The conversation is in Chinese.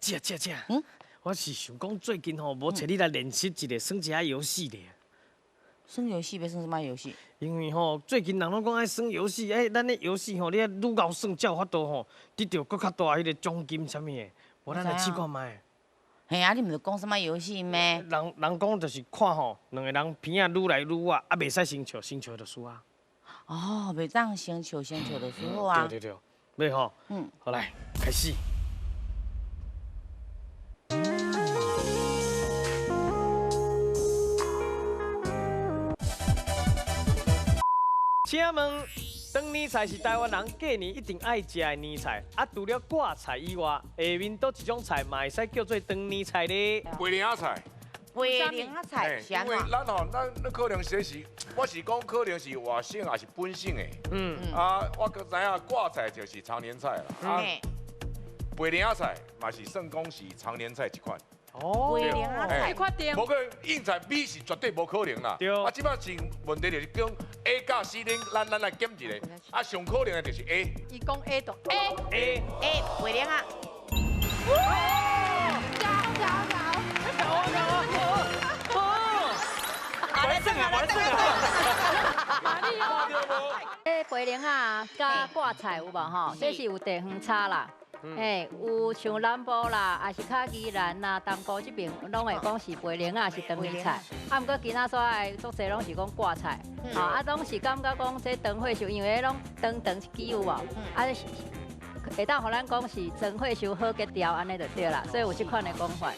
姐，我是想讲最近吼，无找你来练习一个耍一下游戏咧。耍游戏要耍什么游戏？因为吼，最近人拢讲爱耍游戏，咱的游戏吼，你愈熬耍，才有法度吼，得到搁较大迄个奖金啥物的。无咱来试看卖。嘿啊，你毋是讲什么游戏咩？人讲就是看吼，两个人片仔愈来愈晚，啊，袂使先笑，先笑就输啊。哦，袂当先笑就输啊。对，要吼。好来，开始。请问，长年菜是台湾人过年一定爱食的年菜，啊，除了挂菜以外，下面倒一种菜嘛会使叫做长年菜咧？白莲仔菜。白莲仔菜，因为咱可能说是，我是讲可能是外省还是本省的。啊，我搁知影挂菜就是常年菜啦。啊，白莲仔菜嘛是算讲是常年菜一款。哦，白莲仔菜，确定？无可能硬菜米是绝对无可能啦。对。啊，即摆是问题就是讲 A 甲 C 咱来检一个，啊，上可能的就是 A。伊讲 A 就 A，白莲仔。白莲啊，加挂菜有无吼？这是有地方差啦。有像南部啦，还是较宜兰啦、东部这边，拢会讲是白莲啊，是长年菜。啊，毋过今仔煞的足济拢是讲挂菜。拢是感觉讲这长火烧，因为拢长一支有无？会当互咱讲是长火烧好结条，安尼就对啦。所以有这款的讲法。